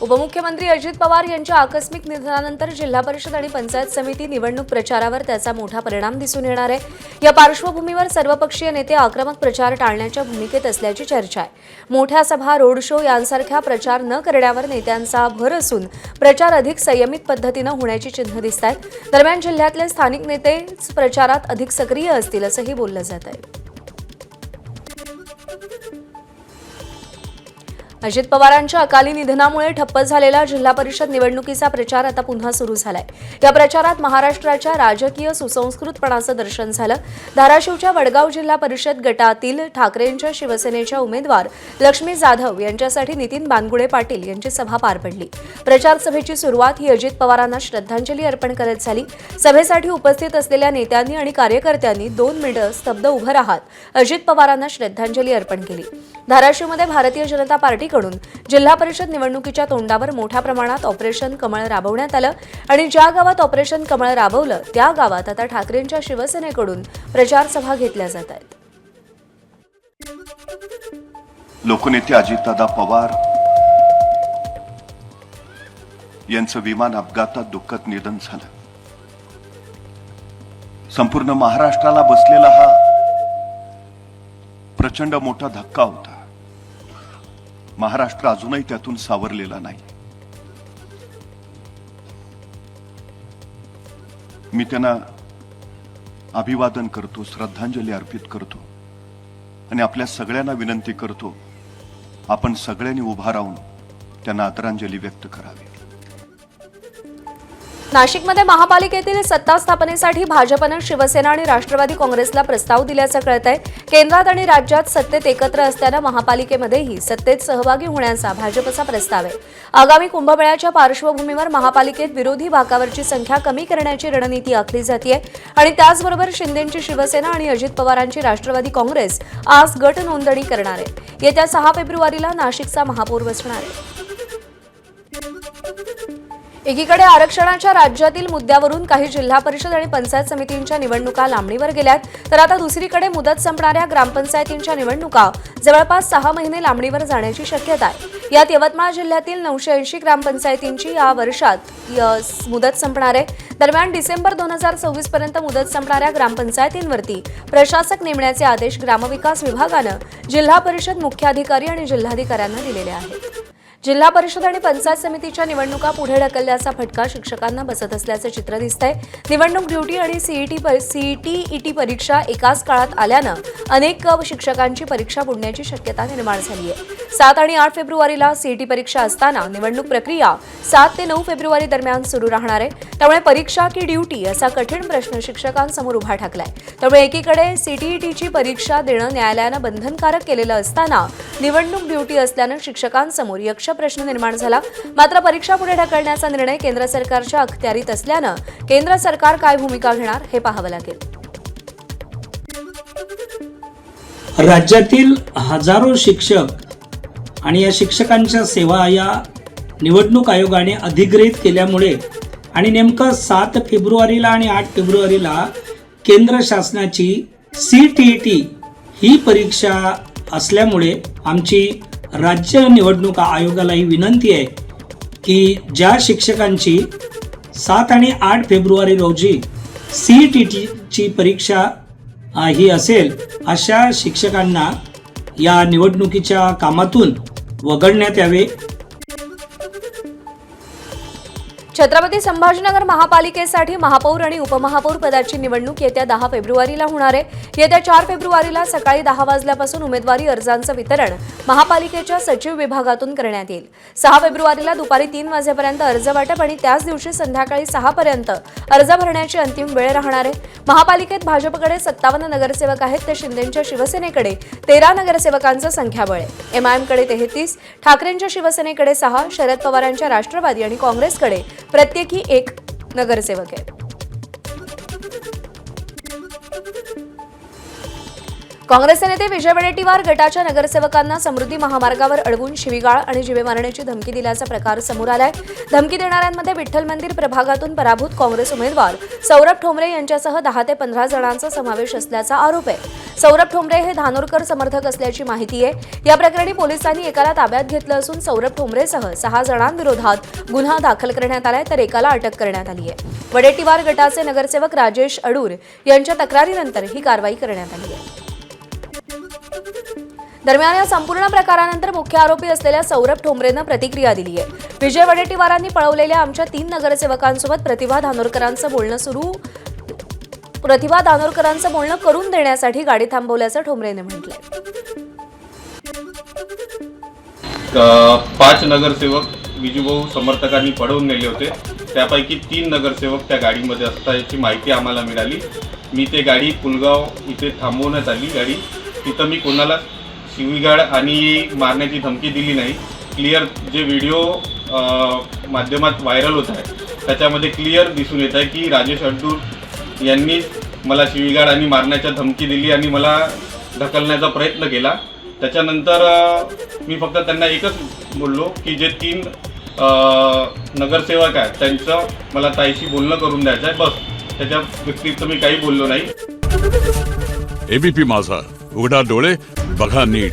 उपमुख्यमंत्री अजित पवार यांच्या आकस्मिक निधनानंतर जिल्हा परिषद आणि पंचायत समिती निवडणूक प्रचारावर त्याचा मोठा परिणाम दिसून येणार आहे। या पार्श्वभूमीवर सर्वपक्षीय नेते आक्रमक प्रचार टाळण्याच्या भूमिकेत असल्याची चर्चा आहे। मोठ्या सभा, रोड शो यांसारख्या प्रचार न करण्यावर नेत्यांचा भर असून प्रचार अधिक संयमित पद्धतीने होण्याची चिन्ह दिसतात। दरम्यान जिल्ह्यातले स्थानिक नेते प्रचारात अधिक सक्रिय असतील असंही बोललं जात आहे। अजित पवारांच्या अकाली निधनामुळे ठप्प झालेला जिल्हा परिषद निवडणुकीचा प्रचार आता पुन्हा सुरू झालाय। या प्रचारात महाराष्ट्राच्या राजकीय सुसंस्कृतपणाचं दर्शन झालं। धाराशिवच्या वडगाव जिल्हा परिषद गटातील ठाकरेंच्या शिवसेनेच्या उमेदवार लक्ष्मी जाधव यांच्यासाठी नितीन बानगुडे पाटील यांची सभा पार पडली। प्रचार सभेची सुरुवात ही अजित पवारांना श्रद्धांजली अर्पण करत झाली। सभेसाठी उपस्थित असलेल्या नेत्यांनी आणि कार्यकर्त्यांनी 2 मिनिटं स्तब्ध उभं राहत अजित पवारांना श्रद्धांजली अर्पण केली। धाराशिवमध्ये भारतीय जनता पार्टीकडून जिल्हा परिषद निवडणुकीच्या तोंडावर मोठ्या प्रमाणात ऑपरेशन कमळ राबवण्यात आलं आणि ज्या गावात ऑपरेशन कमळ राबवलं त्या गावात आता ठाकरेंच्या शिवसेनेकडून प्रचार सभा घेतल्या जात आहेत। लोकनेते अजितदादा पवार यांचं विमान अपघातात दुःखद निधन झालं। संपूर्ण महाराष्ट्राला बसलेला हा प्रचंड मोठा धक्का होता। महाराष्ट्र अजूनही त्यातून सावरलेला नाही। मी त्यांना अभिवादन करतो, श्रद्धांजली अर्पित करतो आणि आपल्या सगळ्यांना विनंती करतो, आपण सगळ्यांनी उभा राहून त्यांना आदरांजली व्यक्त करावी। नाशिकमध्ये महापालिकेतील सत्ता स्थापनेसाठी भाजपनं शिवसेना आणि राष्ट्रवादी काँग्रेसला प्रस्ताव दिल्याचं कळतंय। केंद्रात आणि राज्यात सत्तेत एकत्र असल्यानं महापालिकेमध्येही सत्तेत सहभागी होण्याचा भाजपचा प्रस्ताव आहे। आगामी कुंभमेळ्याच्या पार्श्वभूमीवर महापालिकेत विरोधी बाकावरची संख्या कमी करण्याची रणनीती आखली जातेय आणि त्याचबरोबर शिंदेंची शिवसेना आणि अजित पवारांची राष्ट्रवादी काँग्रेस आज गट नोंदणी करणार आहे। येत्या 6 फेब्रुवारीला नाशिकचा महापौर बसणार आहे। एकीकडे आरक्षणाच्या राज्यातील मुद्द्यावरून काही जिल्हा परिषद आणि पंचायत समितींच्या निवडणुका लांबणीवर गेल्यात, तर आता दुसरीकडे मुदत संपणाऱ्या ग्रामपंचायतींच्या निवडणुका जवळपास 6 महिने लांबणीवर जाण्याची शक्यता आहे। यात यवतमाळ जिल्ह्यातील 980 ग्रामपंचायतींची या वर्षात मुदत संपणार आहे। दरम्यान डिसेंबर 2024 पर्यंत मुदत संपणाऱ्या ग्रामपंचायतींवरती प्रशासक नेमण्याचे आदेश ग्रामविकास विभागानं जिल्हा परिषद मुख्याधिकारी आणि जिल्हाधिकाऱ्यांना दिलेले आहेत। जिल्हा परिषद आणि पंचायत समितीच्या निवडणुका पुढे ढकलल्याचा फटका शिक्षकांना बसत असल्याचं चित्र दिसतंय। निवडणूक ड्युटी आणि सीईटी परीक्षा एकाच काळात आल्यानं अनेक शिक्षकांची परीक्षा बुडण्याची शक्यता निर्माण झाली आहे। 7 आणि 8 फेब्रुवारीला सीईटी परीक्षा असताना निवडणूक प्रक्रिया 7 ते 9 फेब्रुवारी दरम्यान सुरू राहणार आहे। त्यामुळे परीक्षा की ड्युटी असा कठीण प्रश्न शिक्षकांसमोर उभा ठाकलाय। त्यामुळे एकीकडे सीईटीची परीक्षा देणं न्यायालयानं बंधनकारक केलेलं असताना निवडणूक ड्युटी असल्यानं शिक्षकांसमोर यक्ष प्रश्न निर्माण झाला। मात्र परीक्षा पुढे ढकलण्याचा निर्णय केंद्र सरकारच्या अखत्यारीत असल्यानं केंद्र सरकार काय भूमिका घेणार हे पाहावं लागेल। राज्यातील हजारो शिक्षक आणि या शिक्षकांच्या सेवा या निवडणूक आयोगाने अधिग्रहित केल्यामुळे आणि नेमकं 7 फेब्रुवारीला आणि 8 फेब्रुवारीला केंद्र शासनाची सीटीईटी ही परीक्षा असल्यामुळे आमची राज्य निवडणूक आयोगाला ही विनंती आहे की ज्या शिक्षकांची 7 आणि 8 फेब्रुवारी रोजी सीईटीची परीक्षा ही असेल अशा शिक्षकांना या निवडणुकीच्या कामातून वगळण्यात यावे। छत्रपती संभाजीनगर महापालिकेसाठी महापौर आणि उपमहापौर पदाची निवडणूक येत्या 10 फेब्रुवारीला होणार आहे। येत्या 4 फेब्रुवारीला सकाळी 10 वाजल्यापासून उमेदवारी अर्जांचं वितरण महापालिकेच्या सचिव विभागातून करण्यात येईल। 6 फेब्रुवारीला दुपारी 3 वाजेपर्यंत अर्ज वाटप आणि त्याच दिवशी संध्याकाळी 6 पर्यंत अर्ज भरण्याची अंतिम वेळ राहणार आहे। महापालिकेत भाजपकडे 57 नगरसेवक आहेत, तर शिंदेंच्या शिवसेनेकडे 13 नगरसेवकांचं संख्याबळ आहे। एमआयएमकडे 33, ठाकरेंच्या शिवसेनेकडे 6, शरद पवारांच्या राष्ट्रवादी आणि काँग्रेसकडे प्रत्येकी 1 नगरसेवक आहे। काँग्रेसचे नेते विजय वडेट्टीवार गटाच्या नगरसेवकांना समृद्धी महामार्गावर अडवून शिवीगाळ आणि जीवे मारण्याची धमकी दिल्याचा प्रकार समोर आलाय. धमकी देणाऱ्यांमध्ये विठ्ठल मंदिर प्रभागातून पराभूत काँग्रेस उमेदवार सौरभ ठोंबरे यांच्यासह 10 ते 15 जणांचा समावेश असल्याचा आरोप आहे. सौरभ ठोंबरे हे धानोरकर समर्थक असल्याची माहिती आहे. या प्रकरणी पोलिसांनी एकाला ताब्यात घेतलं असून सौरभ ठोंबरेसह 6 जणांविरोधात गुन्हा दाखल करण्यात आलाय, तर एकाला अटक करण्यात आली आहे. वडेट्टीवार गटाचे नगरसेवक राजेश अडूर यांच्या तक्रारीनंतर ही कारवाई करण्यात आली आहे. दरम्यान या संपूर्ण प्रकारानंतर मुख्य आरोपी असलेल्या सौरभ ठोंबरेनं प्रतिक्रिया दिली आहे. विजय वडेट्टीवारांनी पळवलेल्या आमच्या 3 नगरसेवकांसोबत प्रतिभा धानोरकरांचं बोलणं करून देण्यासाठी गाडी थांबवल्याचं ठोंबरेने म्हटलंय. 5 नगरसेवक विजूभाऊ समर्थकांनी पळवून नेले होते. त्यापैकी 3 नगरसेवक त्या गाडीमध्ये असल्याची माहिती आम्हाला मिळाली. मी ते गाडी पुलगाव इथे थांबवण्यात आली गाडी. तिथं मी कोणाला शिवीगाळ आणि मारण्याची धमकी दिली नाही. क्लिअर जे व्हिडिओ माध्यमात व्हायरल होत आहे त्याच्यामध्ये क्लिअर दिसून येत आहे की राजेश अड्डूर यांनी मला शिवीगाळ आणि मारण्याच्या धमकी दिली आणि मला ढकलण्याचा प्रयत्न केला. त्याच्यानंतर मी फक्त त्यांना एकच बोललो की जे 3 नगरसेवक आहेत त्यांचं मला ताईशी बोलणं करून द्यायचं आहे, बस. त्याच्या व्यतिरिक्त मी काही बोललो नाही. एबीपी माझा, उघडा डोळे बघा नीट.